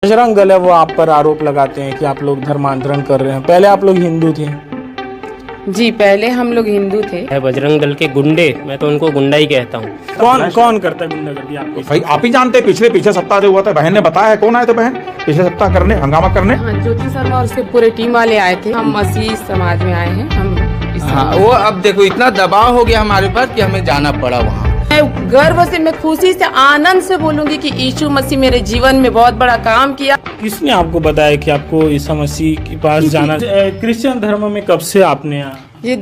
बजरंग दल है वो आप पर आरोप लगाते हैं कि आप लोग धर्मांतरण कर रहे हैं। पहले आप लोग हिंदू थे। जी पहले हम लोग हिंदू थे। है बजरंग दल के गुंडे, मैं तो उनको गुंडा ही कहता हूँ। कौन कौन करता है गुंडागर्दी आपको? भाई आप ही जानते हैं, पिछले सप्ताह जो हुआ था, बहन ने बताया है। कौन आए थे बहन पिछले सप्ताह करने, हंगामा करने? हाँ, ज्योति शर्मा और उसके पूरे टीम वाले आए थे। हम मसीह समाज में आए हैं। हम हाँ, वो अब देखो इतना दबाव हो गया हमारे पर कि हमें जाना पड़ा वहाँ। मैं गर्व से, मैं खुशी से, आनंद से बोलूंगी कि यीशु मसीह मेरे जीवन में बहुत बड़ा काम किया। किसने आपको बताया कि आपको ईसा मसीह के पास जाना? क्रिश्चियन धर्म में कब से आपने ये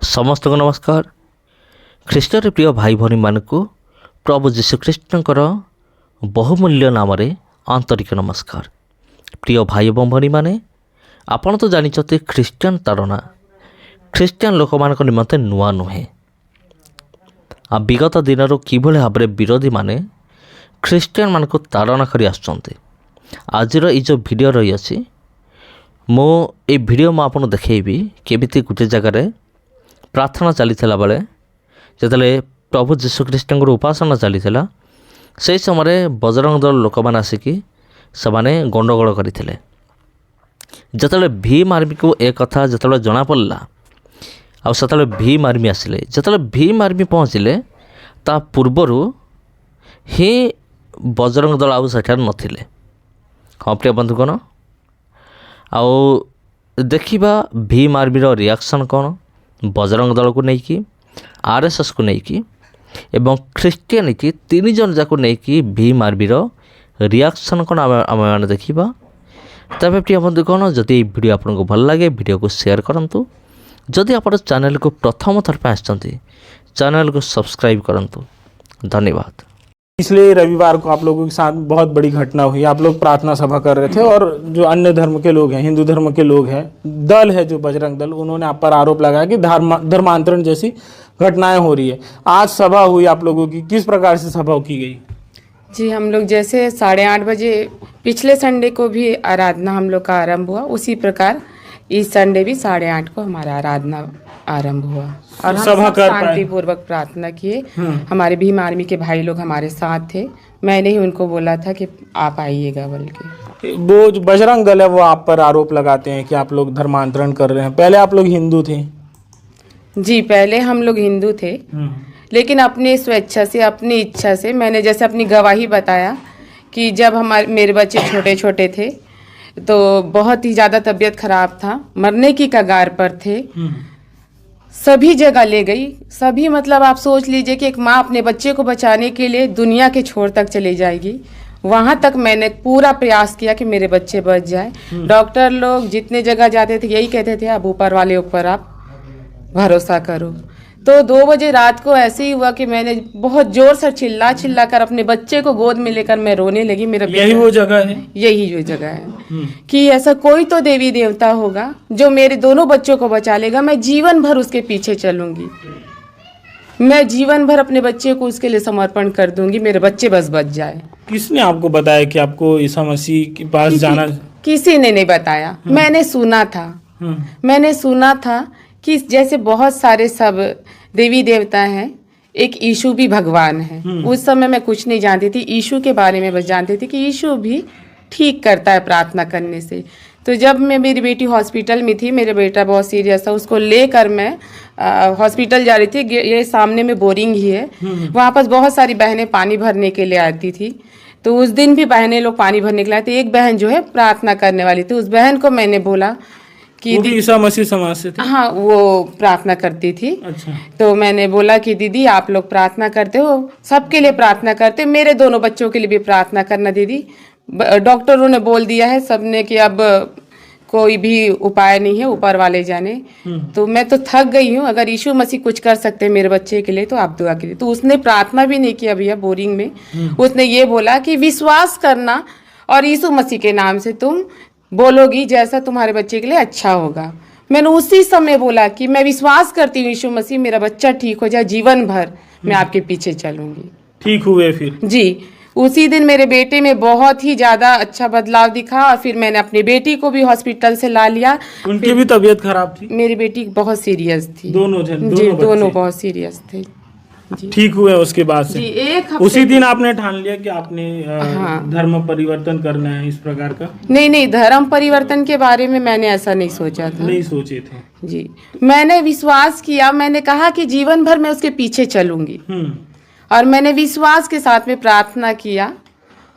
समस्त को नमस्कार। ख्रीष्टर प्रिय भाई भौणी मानकु प्रभु जीशु ख्रीष्टर बहुमूल्य नाम आंतरिक नमस्कार। प्रिय भाई एवं भौणी माने, आपण तो जानिछते ख्रीष्टियन ताड़ना ख्रीष्टियन लोक मान निमंते नुआ नुहे। आ विगत दिन किभली भाव में विरोधी माने ख्रीष्टियन मान को ताड़ना कर आसुचंते। आजिर ये जो वीडियो रही अछि, मो ए वीडियो मु आपन देखैबी केमिति गोटे जगार प्रार्थना चली बेले जिते प्रभु जीशु ख्रीष्ट उपासना चली से समय बजरंग दल लोक मैंने आसिकी से गंडगोल करते। जिते भीम आर्मी को एक कथा जो जना पड़ा आते भीम आर्मी आसिले, जिते भीम आर्मी पहुँचले ता पूर्वर ही बजरंग दल आउ सेठार नथिले। हाँ प्रिय बंधुगण, आउ देखिबा भीम आर्मी रिएक्शन कौन बजरंग दल को लेकिन आरएसएस को लेकिन एवं ख्रीष्टियानिटी तीन जन जाक लेकिन भीम आर्मी रिएक्शन कौन आम मैंने देखा। तबे प्रिय बंधुगण, जदि वीडियो आपको भल लगे वीडियो को शेयर करूँ। जदि आप चैनल को प्रथम थर पे आसछंती चैनल को सब्सक्राइब करूँ। धन्यवाद। पिछले रविवार को आप लोगों के साथ बहुत बड़ी घटना हुई। आप लोग प्रार्थना सभा कर रहे थे और जो अन्य धर्म के लोग हैं, हिंदू धर्म के लोग हैं, दल है जो बजरंग दल, उन्होंने आप पर आरोप लगाया कि धर्मांतरण जैसी घटनाएं हो रही है। आज सभा हुई आप लोगों की, किस प्रकार से सभा की गई? जी हम लोग जैसे 8:30 बजे पिछले संडे को भी आराधना हम लोग का आरंभ हुआ, उसी प्रकार इस संडे भी 8:30 को हमारा आराधना आरंभ हुआ और हम सब शांतिपूर्वक प्रार्थना किए। हमारे भीम आर्मी के भाई लोग हमारे साथ थे। मैंने ही उनको बोला था कि आप आइएगा बोल के। वो जो बजरंग दल है वो आप पर आरोप लगाते हैं कि आप लोग धर्मांतरण कर रहे हैं। पहले आप लोग हिंदू थे। जी पहले हम लोग हिंदू थे, लेकिन अपनी स्वेच्छा से, अपनी इच्छा से, मैंने जैसे अपनी गवाही बताया कि जब मेरे बच्चे छोटे छोटे थे तो बहुत ही ज़्यादा तबीयत खराब था, मरने की कगार पर थे। सभी जगह ले गई, सभी मतलब आप सोच लीजिए कि एक माँ अपने बच्चे को बचाने के लिए दुनिया के छोर तक चली जाएगी। वहाँ तक मैंने पूरा प्रयास किया कि मेरे बच्चे बच जाए। डॉक्टर लोग जितने जगह जाते थे यही कहते थे आप ऊपर वाले ऊपर आप भरोसा करो। तो 2 बजे रात को ऐसे ही हुआ कि मैंने बहुत जोर से चिल्ला कर अपने बच्चे को गोद में लेकर मैं रोने लगी। मेरा यही वो जगह है, यही वो जगह है कि ऐसा कोई तो देवी देवता होगा जो मेरे दोनों बच्चों को बचा लेगा। मैं जीवन भर उसके पीछे चलूंगी, मैं जीवन भर अपने बच्चे को उसके लिए समर्पण कर दूंगी, मेरे बच्चे बस बच जाए। किसने आपको बताया कि आपको ईसा मसीह के पास जाना? किसी ने नहीं बताया। मैंने सुना था कि जैसे बहुत सारे सब देवी देवता हैं, एक यीशु भी भगवान है। उस समय मैं कुछ नहीं जानती थी, यीशु के बारे में बस जानती थी कि यीशु भी ठीक करता है प्रार्थना करने से। तो जब मैं, मेरी बेटी हॉस्पिटल में थी, मेरा बेटा बहुत सीरियस था, उसको लेकर मैं हॉस्पिटल जा रही थी। ये सामने में बोरिंग ही है, वहाँ पर बहुत सारी बहनें पानी भरने के लिए आती थी। तो उस दिन भी बहनें लोग पानी भरने के लिए आए थे। एक बहन जो है प्रार्थना करने वाली थी, उस बहन को मैंने बोला कि ईसा मसीह समाज से थी? हाँ, वो प्रार्थना करती थी। अच्छा। तो मैंने बोला कि दीदी आप लोग प्रार्थना करते हो, सबके लिए प्रार्थना करते, मेरे दोनों बच्चों के लिए भी प्रार्थना करना दीदी। डॉक्टरों ने बोल दिया है सबने कि अब कोई भी उपाय नहीं है, ऊपर वाले जाने। तो मैं तो थक गई हूँ, अगर यीशु मसीह कुछ कर सकते हैं मेरे बच्चे के लिए तो आप दुआ कीजिए। तो उसने प्रार्थना भी नहीं किया भैया बोरिंग में। उसने ये बोला कि विश्वास करना और यीशु मसीह के नाम से तुम बोलोगी जैसा तुम्हारे बच्चे के लिए अच्छा होगा। मैंने उसी समय बोला कि मैं विश्वास करती हूँ यीशु मसीह, मेरा बच्चा ठीक हो जाए, जीवन भर मैं आपके पीछे चलूंगी। ठीक हुए फिर? जी उसी दिन मेरे बेटे में बहुत ही ज्यादा अच्छा बदलाव दिखा और फिर मैंने अपनी बेटी को भी हॉस्पिटल से ला लिया। उनकी भी तबीयत खराब थी? मेरी बेटी बहुत सीरियस थी। दोनों जी दोनों बहुत सीरियस थे। ठीक हुए उसके बाद से? जी, एक हफ्ते उसी दिन आपने ठान लिया कि आपने धर्म परिवर्तन करना है इस प्रकार का? नहीं, धर्म परिवर्तन के बारे में मैंने ऐसा नहीं सोचा था। नहीं सोचे थे? जी, मैंने विश्वास किया, मैंने कहा कि जीवन भर मैं उसके पीछे चलूंगी और मैंने विश्वास के साथ में प्रार्थना किया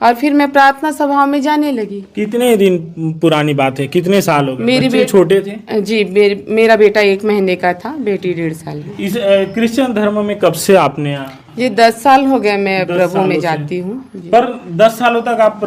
और फिर मैं प्रार्थना सभा में जाने लगी। कितने दिन पुरानी बात है, कितने साल हो गए? मेरी बच्चे छोटे थे? जी, मेरा बेटा 1 महीने का था, बेटी 1.5 साल की। इस क्रिश्चियन धर्म में कब से आपने ये 10 साल हो गए मैं 10 प्रभु सालों में से? जाती हूँ। पर 10 सालों तक आप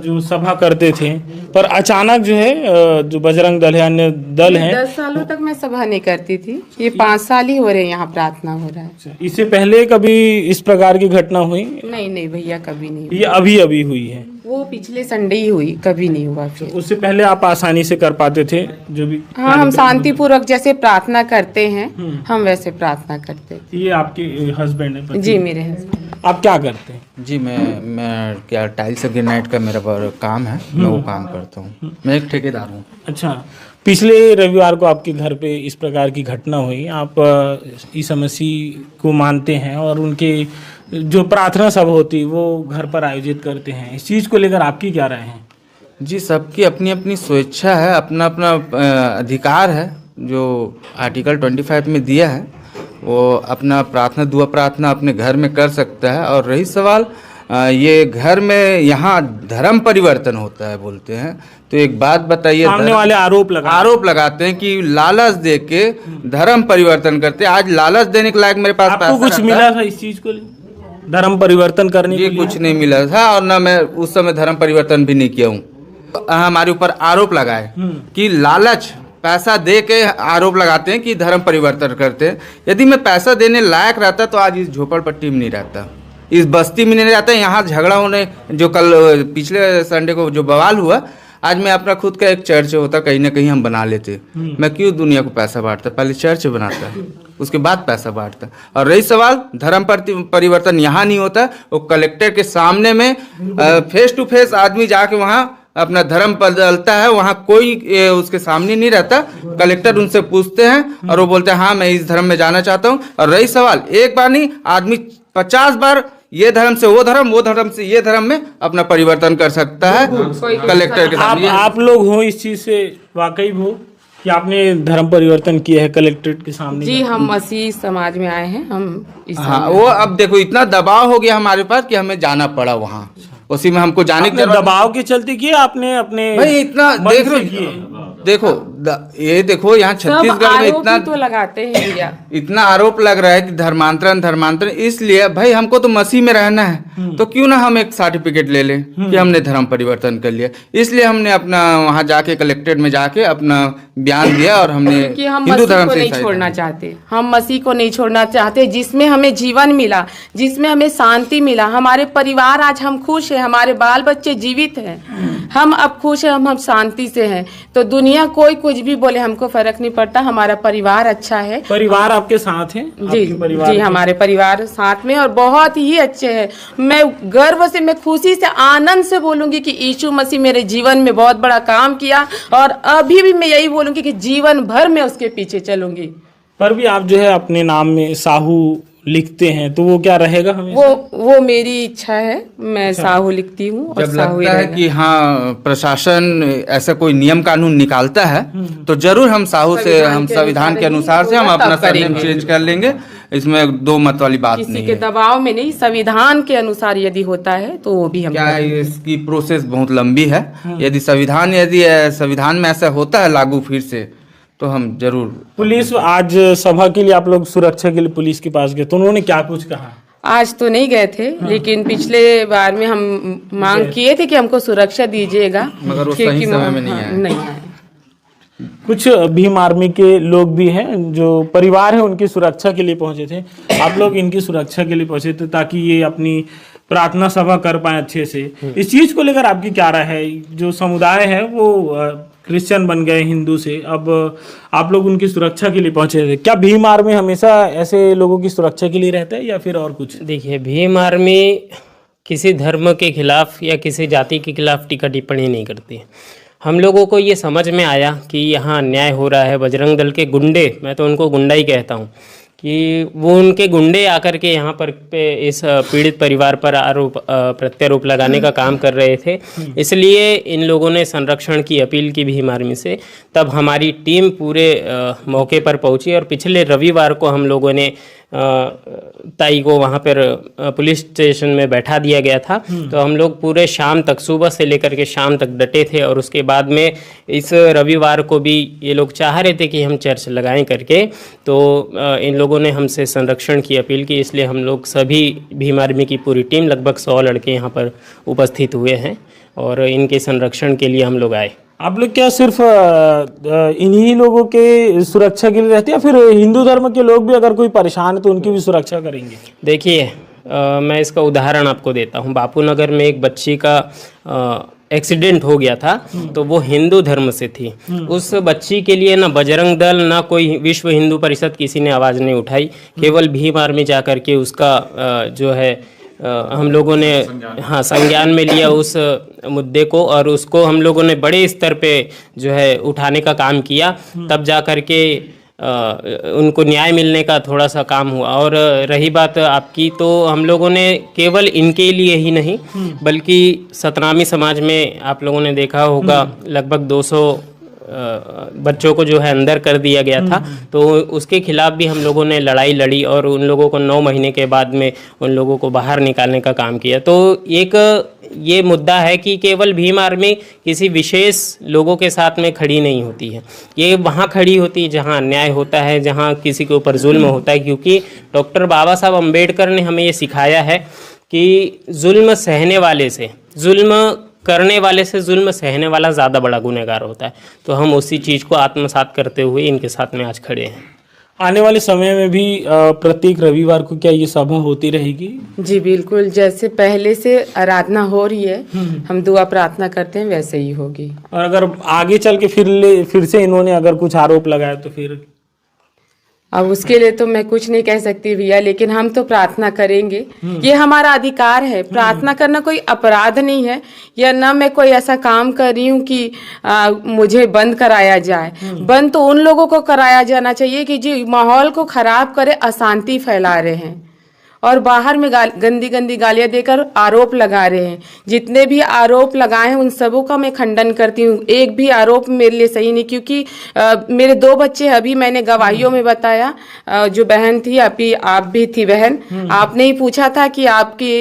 जो सभा करते थे, पर अचानक जो है जो बजरंग दल है, अन्य दल है, 10 सालों तक मैं सभा नहीं करती थी। ये 5 साल ही हो रहे हैं यहाँ प्रार्थना हो रहा है। इससे पहले कभी इस प्रकार की घटना हुई? नहीं भैया, कभी नहीं हुई। ये अभी अभी हुई है? वो पिछले संडे ही हुई, कभी नहीं हुआ फिर। उससे पहले आप आसानी से कर पाते थे जो भी? हाँ, हम शांतिपूर्वक जैसे प्रार्थना करते हैं हम वैसे प्रार्थना करते हैं। ये आपके हस्बैंड है? जी, मेरे हस्बैंड। आप क्या करते हैं? जी, मैं क्या टाइल्स ग्रेनाइट का मेरा काम है, मैं वो काम करता हूँ। मैं एक ठेकेदार हूँ। अच्छा, पिछले रविवार को आपके घर पे इस प्रकार की घटना हुई। आप ईसा मसीह को मानते हैं और उनके जो प्रार्थना सभा होती वो घर पर आयोजित करते हैं, इस चीज़ को लेकर आपकी क्या राय है? जी, सबकी अपनी अपनी स्वेच्छा है, अपना अपना अधिकार है जो आर्टिकल 25 में दिया है। वो अपना दुआ प्रार्थना अपने घर में कर सकता है। और रही सवाल ये घर में यहाँ धर्म परिवर्तन होता है बोलते हैं, तो एक बात बताइए, सामने वाले आरोप लगाते हैं कि लालच दे के धर्म परिवर्तन करते हैं। आज लालच देने के लायक मेरे पास आपको कुछ मिला था इस चीज को, धर्म परिवर्तन करने के लिए? कुछ नहीं मिला था और ना मैं उस समय धर्म परिवर्तन भी नहीं किया हूँ। हमारे ऊपर आरोप लगाए कि लालच, पैसा दे के आरोप लगाते हैं कि धर्म परिवर्तन करते हैं। यदि मैं पैसा देने लायक रहता तो आज इस झोपड़पट्टी में नहीं रहता, इस बस्ती में नहीं रहता। यहाँ झगड़ा होने जो कल पिछले संडे को जो बवाल हुआ, आज मैं अपना खुद का एक चर्च होता कहीं ना कहीं हम बना लेते। मैं क्यों दुनिया को पैसा बांटता, पहले चर्च बनाता उसके बाद पैसा बांटता। और रही सवाल धर्म परिवर्तन यहाँ नहीं होता, वो कलेक्टर के सामने में फेस टू फेस आदमी जाके वहाँ अपना धर्म बदलता है। वहाँ कोई उसके सामने नहीं रहता, कलेक्टर उनसे पूछते हैं और वो बोलते हैं हाँ मैं इस धर्म में जाना चाहता हूँ। और रही सवाल, एक बार नहीं आदमी 50 बार ये धर्म से वो धर्म से ये धर्म में अपना परिवर्तन कर सकता है कलेक्टर के सामने। आप लोग हो इस चीज से वाकई हो कि आपने धर्म परिवर्तन किया है कलेक्ट्रेट के सामने? जी, हम मसीह समाज में आए हैं, हम हाँ, वो अब देखो इतना दबाव हो गया हमारे पास कि हमें जाना पड़ा वहाँ, उसी में हमको जाने के दबाव के चलते किए आपने अपने? भाई इतना ये देखो यहाँ छत्तीसगढ़ में इतना तो लगाते हैं भैया, इतना आरोप लग रहा है कि धर्मांतरण। इसलिए भाई हमको तो मसीह में रहना है, तो क्यों ना हम एक सर्टिफिकेट ले लें कि हमने धर्म परिवर्तन कर लिया। इसलिए हमने अपना वहाँ जाके कलेक्ट्रेट में जाके अपना बयान दिया और हमने कि हम हिंदू मसीह धर्म को से नहीं छोड़ना चाहते, हम मसीह को नहीं छोड़ना चाहते, जिसमें हमें जीवन मिला, जिसमें हमें शांति मिला। हमारे परिवार आज हम खुश हैं, हमारे बाल बच्चे जीवित हैं, हम अब खुश हैं, हम शांति से हैं। तो दुनिया कोई कुछ भी बोले हमको फर्क नहीं पड़ता, हमारा परिवार अच्छा है। परिवार आपके साथ है? जी, हमारे परिवार साथ में और बहुत ही अच्छे हैं। मैं गर्व से, मैं खुशी से, आनंद से बोलूंगी कि यीशु मसीह मेरे जीवन में बहुत बड़ा काम किया और अभी भी मैं यही बोलूंगी कि जीवन भर मैं उसके पीछे चलूंगी। पर भी आप जो है अपने नाम में साहू लिखते हैं, तो वो क्या रहेगा हमेशा? वो मेरी इच्छा है, मैं साहू लिखती हूँ और जब साहू ही लगता है रहेगा। कि हाँ प्रशासन ऐसा कोई नियम कानून निकालता है तो जरूर हम साहू से, हम संविधान के अनुसार से हम अपना सरनेम चेंज कर लेंगे। इसमें दो मत वाली बात किसी नहीं के है। दबाव में नहीं, संविधान के अनुसार यदि होता है तो वो भी हम क्या है, इसकी प्रोसेस बहुत लंबी है। यदि संविधान में ऐसा होता है लागू फिर से, तो हम जरूर। पुलिस आज सभा के लिए आप लोग सुरक्षा के लिए पुलिस के पास गए, तो उन्होंने क्या कुछ कहा? आज तो नहीं गए थे, लेकिन पिछले बार में हम मांग किए थे कि हमको सुरक्षा दीजिएगा, मगर वो सही समय में नहीं आए। कुछ भीम आर्मी के लोग भी हैं जो परिवार है, उनकी सुरक्षा के लिए पहुंचे थे। आप लोग इनकी सुरक्षा के लिए पहुंचे थे ताकि ये अपनी प्रार्थना सभा कर पाए अच्छे से। इस चीज को लेकर आपकी क्या राय है? जो समुदाय है वो क्रिश्चियन बन गए हिंदू से, अब आप लोग उनकी सुरक्षा के लिए पहुंचे थे। क्या भीम आर्मी हमेशा ऐसे लोगों की सुरक्षा के लिए रहता है या फिर और कुछ? देखिए, भीम आर्मी किसी धर्म के खिलाफ या किसी जाति के खिलाफ टीका टिप्पणी नहीं करती। हम लोगों को ये समझ में आया कि यहाँ अन्याय हो रहा है, बजरंग दल के गुंडे, मैं तो उनको गुंडा ही कहता हूँ, कि वो उनके गुंडे आकर के यहाँ पर इस पीड़ित परिवार पर आरोप प्रत्यारोप लगाने का काम कर रहे थे। इसलिए इन लोगों ने संरक्षण की अपील की भीम आर्मी से। तब हमारी टीम पूरे मौके पर पहुंची और पिछले रविवार को हम लोगों ने ताई को वहाँ पर पुलिस स्टेशन में बैठा दिया गया था। तो हम लोग पूरे शाम तक, सुबह से लेकर के शाम तक डटे थे। और उसके बाद में इस रविवार को भी ये लोग चाह रहे थे कि हम चर्च लगाएं करके, तो इन लोगों ने हमसे संरक्षण की अपील की। इसलिए हम लोग सभी भीम आर्मी की पूरी टीम, लगभग 100 लड़के यहाँ पर उपस्थित हुए हैं और इनके संरक्षण के लिए हम लोग आए। आप लोग क्या सिर्फ इन्हीं लोगों के सुरक्षा के लिए रहते हैं या फिर हिंदू धर्म के लोग भी अगर कोई परेशान है तो उनकी भी सुरक्षा करेंगे? देखिए, मैं इसका उदाहरण आपको देता हूँ। बापू नगर में एक बच्ची का एक्सीडेंट हो गया था, तो वो हिंदू धर्म से थी। उस बच्ची के लिए ना बजरंग दल, ना कोई विश्व हिंदू परिषद, किसी ने आवाज़ नहीं उठाई। केवल भीम आर्मी जा कर के उसका जो है हम लोगों ने संज्ञान में लिया उस मुद्दे को, और उसको हम लोगों ने बड़े स्तर पे जो है उठाने का काम किया। तब जा कर के उनको न्याय मिलने का थोड़ा सा काम हुआ। और रही बात आपकी, तो हम लोगों ने केवल इनके लिए ही नहीं बल्कि सतनामी समाज में आप लोगों ने देखा होगा लगभग 200 बच्चों को जो है अंदर कर दिया गया था। तो उसके खिलाफ भी हम लोगों ने लड़ाई लड़ी और उन लोगों को 9 महीने के बाद में उन लोगों को बाहर निकालने का काम किया। तो एक ये मुद्दा है कि केवल भीम आर्मी किसी विशेष लोगों के साथ में खड़ी नहीं होती है। ये वहाँ खड़ी होती है जहाँ अन्याय होता है, जहाँ किसी के ऊपर जुल्म होता है। क्योंकि डॉक्टर बाबा साहब अम्बेडकर ने हमें ये सिखाया है कि जुल्म सहने वाले से, जुल्म करने वाले से जुल्म सहने वाला ज़्यादा बड़ा गुनहगार होता है। तो हम उसी चीज़ को आत्मसात करते हुए इनके साथ में आज खड़े हैं। आने वाले समय में भी प्रत्येक रविवार को क्या ये सभा होती रहेगी? जी बिल्कुल, जैसे पहले से आराधना हो रही है, हम दुआ प्रार्थना करते हैं, वैसे ही होगी। और अगर आगे चल के फिर से इन्होंने अगर कुछ आरोप लगाया तो फिर? अब उसके लिए तो मैं कुछ नहीं कह सकती भैया, लेकिन हम तो प्रार्थना करेंगे। ये हमारा अधिकार है, प्रार्थना करना कोई अपराध नहीं है। या ना मैं कोई ऐसा काम कर रही हूँ कि मुझे बंद कराया जाए। बंद तो उन लोगों को कराया जाना चाहिए कि जो माहौल को खराब करे, अशांति फैला रहे हैं और बाहर में गंदी गंदी गालियां देकर आरोप लगा रहे हैं। जितने भी आरोप लगाए हैं उन सबों का मैं खंडन करती हूँ। एक भी आरोप मेरे लिए सही नहीं, क्योंकि मेरे 2 बच्चे, अभी मैंने गवाहियों में बताया, जो बहन थी, अभी आप भी थी बहन, आपने ही पूछा था कि आपकी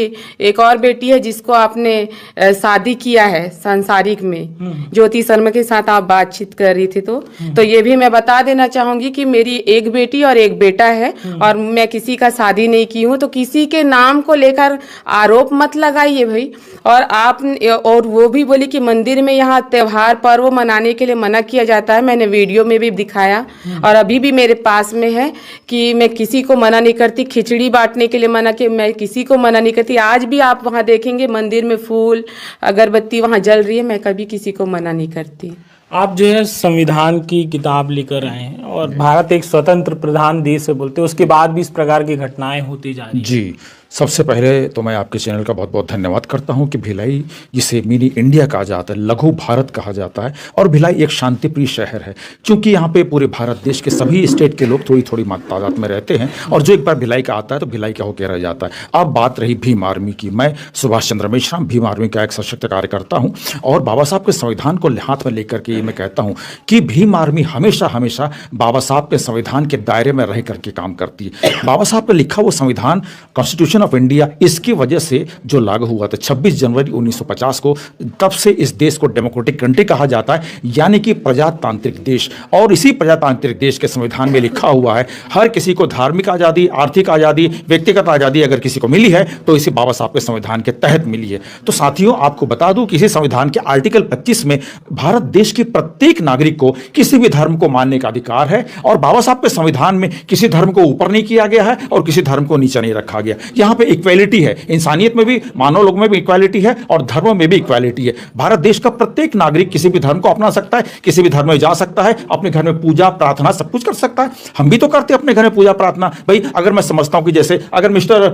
एक और बेटी है जिसको आपने शादी किया है सांसारिक में, ज्योति शर्मा के साथ आप बातचीत कर रही थी। तो ये भी मैं बता देना चाहूंगी कि मेरी एक बेटी और एक बेटा है और मैं किसी का शादी नहीं की हूँ। तो किसी के नाम को लेकर आरोप मत लगाइए भाई। और वो भी बोली कि मंदिर में यहाँ त्योहार पर्व मनाने के लिए मना किया जाता है। मैंने वीडियो में भी दिखाया और अभी भी मेरे पास में है कि मैं किसी को मना नहीं करती। खिचड़ी बांटने के लिए मना कि मैं किसी को मना नहीं करती। आज भी आप वहाँ देखेंगे मंदिर में फूल अगरबत्ती वहाँ जल रही है, मैं कभी किसी को मना नहीं करती। आप जो है संविधान की किताब लेकर आए हैं और भारत एक स्वतंत्र प्रधान देश है बोलते हैं, उसके बाद भी इस प्रकार की घटनाएं होती जा रही हैं। जी, सबसे पहले तो मैं आपके चैनल का बहुत बहुत धन्यवाद करता हूं कि भिलाई, जिसे मिनी इंडिया कहा जाता है, लघु भारत कहा जाता है, और भिलाई एक शांतिप्रिय शहर है। क्योंकि यहाँ पे पूरे भारत देश के सभी स्टेट के लोग थोड़ी थोड़ी तादाद में रहते हैं और जो एक बार भिलाई का आता है तो भिलाई का होकर रह जाता है। अब बात रही भीम आर्मी की, मैं सुभाष चंद्र मेश्राम भीम आर्मी का एक सशक्त कार्यकर्ता हूँ और बाबा साहब के संविधान को हाथ में लेकर के मैं कहता हूँ कि भीम आर्मी हमेशा हमेशा बाबा साहब के संविधान के दायरे में रह करके काम करती है। बाबा साहब का लिखा वो संविधान, कॉन्स्टिट्यूशन ऑफ इंडिया, इसकी वजह से जो लागू हुआ था 26 जनवरी 1950 को, तब से इस देश को डेमोक्रेटिक कंट्री कहा जाता है, यानी कि प्रजातांत्रिक देश। और इसी प्रजातांत्रिक देश के संविधान में लिखा हुआ है हर किसी को धार्मिक आज़ादी, आर्थिक आज़ादी, व्यक्तिगत आज़ादी अगर किसी को मिली है तो इसी बाबा साहब के संविधान के तहत मिली है। तो साथियों, आपको बता दूं कि इसी संविधान के आर्टिकल 25 में भारत देश के प्रत्येक नागरिक को किसी भी धर्म को मानने का अधिकार है और बाबा साहब के संविधान में किसी धर्म को ऊपर नहीं किया गया है और किसी धर्म को नीचे नहीं रखा गया। यहाँ यहाँ पे इक्वालिटी है, इंसानियत में भी, मानव लोग में भी इक्वालिटी है और धर्म में भी इक्वालिटी है। भारत देश का प्रत्येक नागरिक किसी भी धर्म को अपना सकता है, किसी भी धर्म में जा सकता है, अपने घर में पूजा प्रार्थना सब कुछ कर सकता है। हम भी तो करते हैं अपने घर में पूजा प्रार्थना। भाई अगर मैं समझता हूं कि जैसे अगर मिस्टर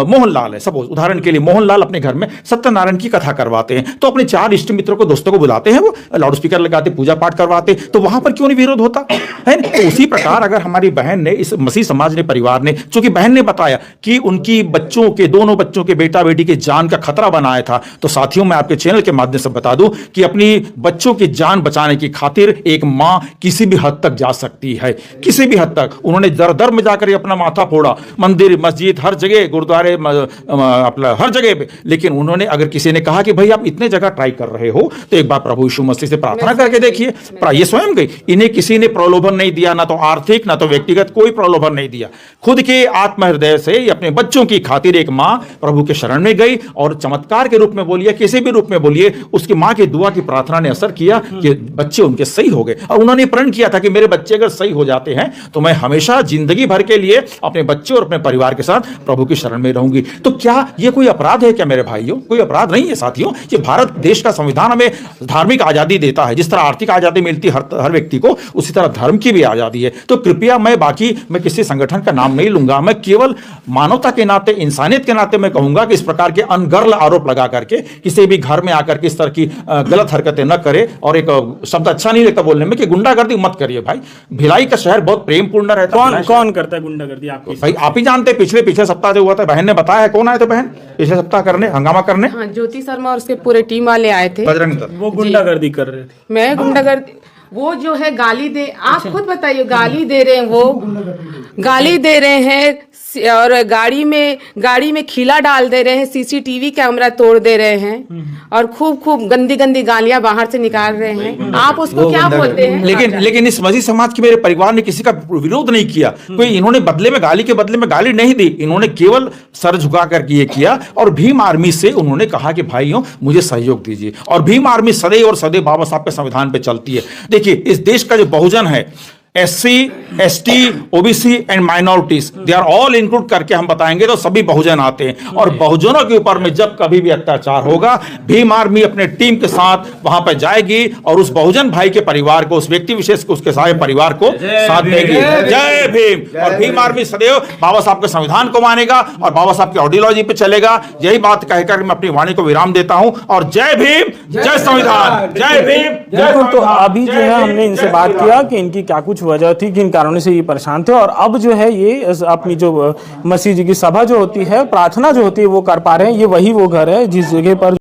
मोहनलाल है, सपोज उदाहरण के लिए मोहनलाल अपने घर में सत्यनारायण की कथा करवाते हैं, तो अपने 4 इष्ट मित्रों को, दोस्तों को बुलाते हैं, वो लाउड स्पीकर लगाते, पूजा पाठ करवाते, तो वहां पर क्यों नहीं विरोध होता है? तो उसी प्रकार अगर हमारी बहन ने, इस मसीह समाज ने, परिवार ने, चूंकि बहन ने बताया कि उनकी बच्चों के, दोनों बच्चों के, बेटा बेटी के जान का खतरा बनाया था, तो साथियों मैं आपके चैनल के माध्यम से बता दूं कि अपनी बच्चों की जान बचाने की खातिर एक मां किसी भी हद तक जा सकती है, किसी भी हद तक। उन्होंने दर दर में जाकर अपना माथा फोड़ा, मंदिर मस्जिद हर जगह, गुरुद्वारे अपना हर जगह पे, लेकिन उन्होंने, अगर किसी ने कहा कि भाई आप इतने जगह ट्राई कर रहे हो तो एक बार प्रभु यीशु मसीह से प्रार्थना करके देखिए, ये स्वयं गई। इन्हें किसी ने प्रलोभन नहीं दिया, ना तो आर्थिक ना तो व्यक्तिगत कोई प्रलोभन नहीं दिया, खुद के आत्म हृदय से अपने बच्चों की खातिर एक मां प्रभु के शरण में गई और चमत्कार के रूप में बोलिए, किसी भी रूप में बोलिए, उसकी मां की दुआ की प्रार्थना ने असर किया कि बच्चे उनके सही हो गए। और उन्होंने प्रण किया था कि मेरे बच्चे अगर सही हो जाते हैं तो मैं हमेशा जिंदगी भर के लिए अपने बच्चे और अपने परिवार के साथ प्रभु की शरण में रहूंगी। तो क्या ये कोई अपराध है क्या मेरे भाइयों? कोई अपराध नहीं है साथियों। ये भारत देश का संविधान हमें धार्मिक आजादी देता है, जिस तरह आर्थिक आजादी मिलती है हर व्यक्ति को, उसी तरह धर्म की भी आजादी है। तो कृपया मैं किसी संगठन का नाम नहीं लूंगा, मैं केवल मानवता के नाते, इंसानियत के नाते मैं कहूंगा कि इस प्रकार के अनगर्ल आरोप लगा करके किसी भी घर में आकर के इस तरह की गलत हरकतें न करे। और एक शब्द अच्छा नहीं लगता बोलने में कि गुंडागर्दी मत करिए भाई। भिलाई का शहर बहुत प्रेमपूर्ण रहता है। कौन करता है गुंडागर्दी? आपकी भाई आप ही जानते हैं, पिछले सप्ताह जो हुआ था, बहन ने बताया है। कौन आए थे बहन पिछले सप्ताह करने, हंगामा करने? हाँ, ज्योति शर्मा और उसके पूरे टीम वाले आए थे। बजरंग दल। वो गुंडागर्दी कर रहे थे। मैं गुंडागर्दी, वो जो है गाली दे, आप खुद बताइए, गाली दे रहे हैं, वो गाली दे रहे हैं और गाड़ी में खीला डाल दे रहे हैं, सीसीटीवी कैमरा तोड़ दे रहे हैं और खूब गंदी गालियां बाहर से निकाल रहे हैं। आप उसको क्या बोलते हैं? लेकिन इस मसीह समाज के मेरे परिवार ने किसी का विरोध नहीं किया। कोई इन्होंने बदले में गाली के बदले में गाली नहीं दी, इन्होंने केवल सर झुका करके ये किया। और भीम आर्मी से उन्होंने कहा कि भाइयों मुझे सहयोग दीजिए। और भीम आर्मी सदैव और सदैव बाबा साहब के संविधान पे चलती है। देखिए इस देश का जो बहुजन है, SC, ST, OBC and minorities, they are all include करके हम बताएंगे तो सभी बहुजन आते हैं। और बहुजनों के ऊपर में जब कभी भी अत्याचार होगा, भीम आर्मी अपने टीम के साथ वहां पर जाएगी और उस बहुजन भाई के परिवार को, उस व्यक्ति विशेष को, उसके सारे परिवार को साथ देगी। जय भीम। और भीम आर्मी सदैव बाबा साहब के संविधान को मानेगा और बाबा साहब की आइडियोलॉजी पे चलेगा। यही बात कहकर मैं अपनी वाणी को विराम देता हूं। और जय भीम, जय संविधान, जय भीम। बिल्कुल। तो अभी जो है हमने इनसे बात किया कि इनकी क्या कुछ वजह थी, किन कारणों से ये परेशान थे, और अब जो है ये अपनी जो मसीह जी की सभा जो होती है, प्रार्थना जो होती है वो कर पा रहे हैं। ये वही वो घर है जिस जगह पर